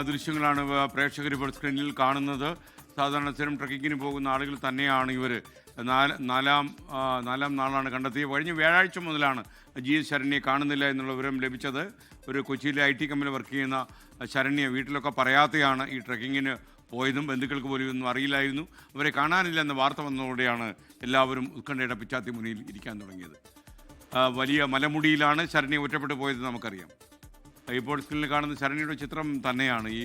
ദൃശ്യങ്ങളാണ് പ്രേക്ഷകർ ഇപ്പോൾ സ്ക്രീനിൽ കാണുന്നത്. സാധാരണ സ്ഥിരം ട്രക്കിങ്ങിന് പോകുന്ന ആളുകൾ തന്നെയാണ് ഇവർ. നാലാം നാളാണ് കണ്ടെത്തിയത്. കഴിഞ്ഞ വ്യാഴാഴ്ച മുതലാണ് GS ശരണ്യെ കാണുന്നില്ല എന്നുള്ള വിവരം ലഭിച്ചത്. ഒരു കൊച്ചിയിലെ IT കമ്പനിയിൽ വർക്ക് ചെയ്യുന്ന ശരണ്യ വീട്ടിലൊക്കെ പറയാതെയാണ് ഈ ട്രക്കിങ്ങിന് പോയതും ബന്ധുക്കൾക്ക് പോലും ഒന്നും അറിയില്ലായിരുന്നു. അവരെ കാണാനില്ല എന്ന വാർത്ത വന്നതോടെയാണ് എല്ലാവരും ഉത്കണ്ഠയുടെ പിച്ചാത്തി മുന്നിൽ ഇരിക്കാൻ തുടങ്ങിയത്. വലിയ മലമുടിയിലാണ് ശരണ്യ ഒറ്റപ്പെട്ടു പോയത് നമുക്കറിയാം. ഇപ്പോൾ സ്ക്രീനിൽ കാണുന്ന ശരണ്യയുടെ ചിത്രം തന്നെയാണ് ഈ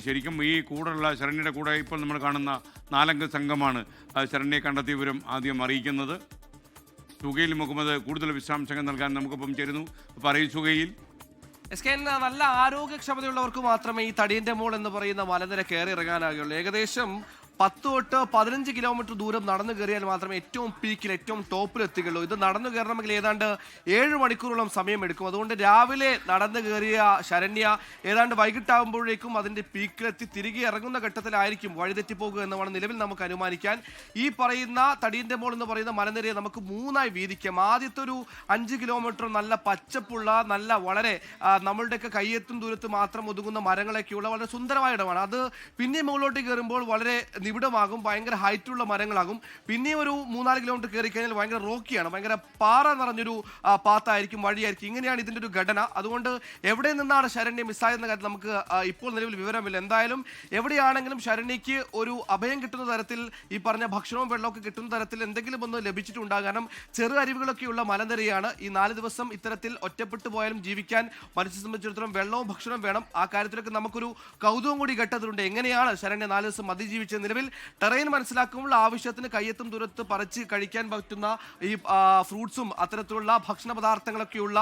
ശരിക്കും ഈ കൂടെയുള്ള ശരണ്യയുടെ കൂടെ ഇപ്പോൾ നമ്മൾ കാണുന്ന 4 അംഗ സംഘമാണ് ശരണ്യെ കണ്ടെത്തിയ വിവരം ആദ്യം അറിയിക്കുന്നത്. സുഹൈൽ മുഹമ്മദ് കൂടുതൽ വിശദാംശങ്ങൾ നൽകാൻ നമുക്കൊപ്പം ചേരുന്നു. പറയൂ സുഹൈൽ. നല്ല ആരോഗ്യക്ഷമതയുള്ളവർക്ക് മാത്രമേ ഈ തടിയന്റെ മോൾ എന്ന് പറയുന്ന മലനിര കയറി ഇറങ്ങാനാകുള്ളൂ. ഏകദേശം 10 തൊട്ട് 15 കിലോമീറ്റർ ദൂരം നടന്നു കയറിയാൽ മാത്രമേ ഏറ്റവും പീക്കിൽ ഏറ്റവും ടോപ്പിൽ എത്തുകയുള്ളൂ. ഇത് നടന്നു കയറണമെങ്കിൽ ഏതാണ്ട് 7 മണിക്കൂറോളം സമയമെടുക്കും. അതുകൊണ്ട് രാവിലെ നടന്നു കയറിയ ശരണ്യ ഏതാണ്ട് വൈകിട്ടാകുമ്പോഴേക്കും അതിൻ്റെ പീക്കിലെത്തി തിരികെ ഇറങ്ങുന്ന ഘട്ടത്തിലായിരിക്കും വഴിതെറ്റിപ്പോകുക എന്നാണ് നിലവിൽ നമുക്ക് അനുമാനിക്കാൻ. ഈ പറയുന്ന തടിയന്റെ മോൾ എന്ന് പറയുന്ന മലനിരയെ നമുക്ക് 3ആയി വീതിക്കാം. ആദ്യത്തെ ഒരു 5 കിലോമീറ്റർ നല്ല പച്ചപ്പുള്ള നല്ല വളരെ നമ്മളുടെയൊക്കെ കയ്യെത്തും ദൂരത്ത് മാത്രം ഒതുങ്ങുന്ന മരങ്ങളൊക്കെയുള്ള വളരെ സുന്ദരമായ ഇടമാണ്. അത് പിന്നെ മുകളിലോട്ട് കയറുമ്പോൾ വളരെ നിബിഡമാകും, ഭയങ്കര ഹൈറ്റുള്ള മരങ്ങളാകും. പിന്നെ ഒരു 3-4 കിലോമീറ്റർ കയറി കഴിഞ്ഞാൽ ഭയങ്കര റോക്കിയാണ്, ഭയങ്കര പാറ നിറഞ്ഞൊരു പാത്തായിരിക്കും, വഴിയായിരിക്കും. ഇങ്ങനെയാണ് ഇതിൻ്റെ ഒരു ഘടന. അതുകൊണ്ട് എവിടെ നിന്നാണ് ശരണ്യ മിസ്സായെന്ന കാര്യത്തിൽ നമുക്ക് ഇപ്പോൾ നിലവിൽ വിവരമില്ല. എന്തായാലും എവിടെയാണെങ്കിലും ശരണ്യയ്ക്ക് ഒരു അഭയം കിട്ടുന്ന തരത്തിൽ ഈ പറഞ്ഞ ഭക്ഷണവും വെള്ളമൊക്കെ കിട്ടുന്ന തരത്തിൽ എന്തെങ്കിലും ഒന്ന് ലഭിച്ചിട്ടുണ്ടാകും. കാരണം ചെറു അരുവികളൊക്കെയുള്ള മലനിരയാണ്. ഈ 4 ദിവസം ഇത്തരത്തിൽ ഒറ്റപ്പെട്ടു പോയാലും ജീവിക്കാൻ മനുഷ്യനെ സംബന്ധിച്ചിടത്തോളം വെള്ളവും ഭക്ഷണവും വേണം. ആ കാര്യത്തിലൊക്കെ നമുക്കൊരു കൗതുകം കൂടി ഘട്ടത്തിലുണ്ട്. എങ്ങനെയാണ് ശരണ്യ 4 ദിവസം അതിജീവിച്ചത്? നിലവിൽ ടെറൈൻ മനസ്സിലാക്കുമ്പോൾ ആവശ്യത്തിന് കയ്യെത്തും ദൂരത്ത് പറിച്ച് കഴിക്കാൻ പറ്റുന്ന ഈ ഫ്രൂട്ട്സും അത്തരത്തിലുള്ള ഭക്ഷണ പദാർത്ഥങ്ങളൊക്കെയുള്ള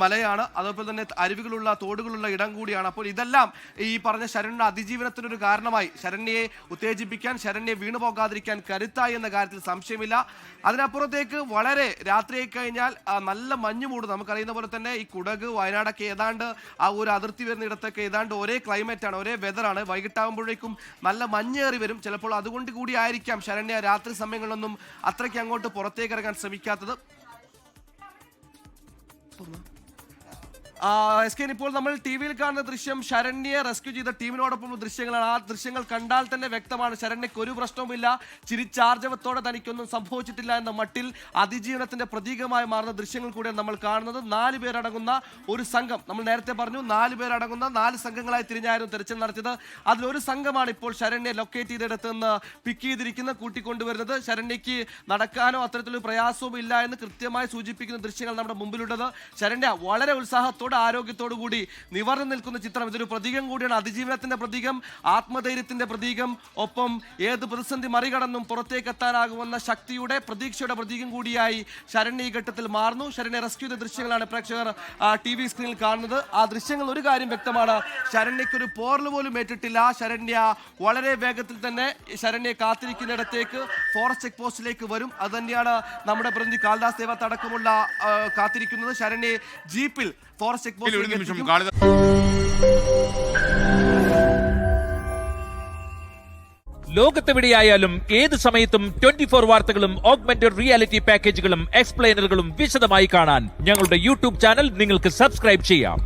മലയാണ്. അതുപോലെ തന്നെ അരുവികളുള്ള തോടുകളുള്ള ഇടം കൂടിയാണ്. അപ്പോൾ ഇതെല്ലാം ഈ പറഞ്ഞ ശരണ്യ അതിജീവനത്തിനൊരു കാരണമായി, ശരണ്യയെ ഉത്തേജിപ്പിക്കാൻ, ശരണ്യെ വീണു പോകാതിരിക്കാൻ കരുത്തായി എന്ന കാര്യത്തിൽ സംശയമില്ല. അതിനപ്പുറത്തേക്ക് വളരെ രാത്രിയായി കഴിഞ്ഞാൽ നല്ല മഞ്ഞ് മൂടും. നമുക്കറിയുന്ന പോലെ തന്നെ ഈ കുടക്, വയനാടൊക്കെ ഏതാണ്ട് ആ ഒരു അതിർത്തി വരുന്ന ഇടത്തൊക്കെ ഏതാണ്ട് ഒരേ ക്ലൈമറ്റാണ്, ഒരേ വെതറാണ്. വൈകിട്ടാകുമ്പോഴേക്കും നല്ല മഞ്ഞേറി വരും. ചിലപ്പോൾ അതുകൊണ്ട് കൂടി ആയിരിക്കാം ശരണ്യ രാത്രി സമയങ്ങളിലൊന്നും അത്രയ്ക്ക് അങ്ങോട്ട് പുറത്തേക്ക് ഇറങ്ങാൻ ശ്രമിക്കാത്തത്. ഇപ്പോൾ നമ്മൾ TV-യിൽ കാണുന്ന ദൃശ്യം ശരണ്യെ റെസ്ക്യൂ ചെയ്ത ടീമിനോടൊപ്പം ദൃശ്യങ്ങളാണ്. ആ ദൃശ്യങ്ങൾ കണ്ടാൽ തന്നെ വ്യക്തമാണ് ശരണ്യക്ക് ഒരു പ്രശ്നവുമില്ല, ചിരിച്ചാർജവത്തോടെ തനിക്കൊന്നും സംഭവിച്ചിട്ടില്ല എന്ന മട്ടിൽ അതിജീവനത്തിന്റെ പ്രതീകമായി മാറുന്ന ദൃശ്യങ്ങൾ കൂടിയാണ് നമ്മൾ കാണുന്നത്. 4 പേരടങ്ങുന്ന ഒരു സംഘം, നമ്മൾ നേരത്തെ പറഞ്ഞു 4 പേരടങ്ങുന്ന 4 സംഘങ്ങളായി തിരിഞ്ഞായിരുന്നു തെരച്ചിൽ നടത്തിയത്. അതിലൊരു സംഘമാണ് ഇപ്പോൾ ശരണ്യെ ലൊക്കേറ്റ് ചെയ്തെടുത്ത് നിന്ന് പിക്ക് ചെയ്തിരിക്കുന്ന കൂട്ടിക്കൊണ്ടുവരുന്നത്. ശരണ്യക്ക് നടക്കാനോ അത്തരത്തിലൊരു പ്രയാസവും ഇല്ല എന്ന് കൃത്യമായി സൂചിപ്പിക്കുന്ന ദൃശ്യങ്ങൾ നമ്മുടെ മുമ്പിലുള്ളത്. ശരണ്യ വളരെ ഉത്സാഹത്തോടെ ആരോഗ്യത്തോടു കൂടി നിവർന്നു നിൽക്കുന്ന ചിത്രം. ഇതൊരു പ്രതീകം കൂടിയാണ്, അതിജീവനത്തിന്റെ പ്രതീകം, ആത്മധൈര്യത്തിന്റെ പ്രതീകം, ഒപ്പം ഏത് പ്രതിസന്ധി മറികടന്നും പുറത്തേക്ക് എത്താനാകുമെന്ന ശക്തിയുടെ പ്രതീക്ഷയുടെ പ്രതീകം കൂടിയായി ശരണ്യ ഈ ഘട്ടത്തിൽ മാറുന്നു. ശരണ്യ റെസ്ക്യൂ ചെയ്ത ദൃശ്യങ്ങളാണ് പ്രേക്ഷകർ TV സ്ക്രീനിൽ കാണുന്നത്. ആ ദൃശ്യങ്ങൾ ഒരു കാര്യം വ്യക്തമാണ്, ശരണ്യക്കൊരു പോറൽ പോലും ഏറ്റിട്ടില്ല. ശരണ്യ വളരെ വേഗത്തിൽ തന്നെ ശരണ്യെ കാത്തിരിക്കുന്നിടത്തേക്ക് ഫോറസ്റ്റ് ചെക്ക് പോസ്റ്റിലേക്ക് വരും. അത് തന്നെയാണ് നമ്മുടെ പ്രതിനിധി കാളിദാസ് ദേവത്ത് അടക്കമുള്ള കാത്തിരിക്കുന്നത്. ശരണ്യെ ജീപ്പിൽ ഫോറസ്റ്റ് ചെക്ക് പോസ്റ്റ് ലോകത്തെവിടെയായാലും ഏത് സമയത്തും 24 വാർത്തകളും ഓഗ്മെന്റഡ് റിയാലിറ്റി പാക്കേജുകളും എക്സ്പ്ലെയിനറുകളും വിശദമായി കാണാൻ ഞങ്ങളുടെ YouTube ചാനൽ നിങ്ങൾക്ക് സബ്സ്ക്രൈബ് ചെയ്യാം.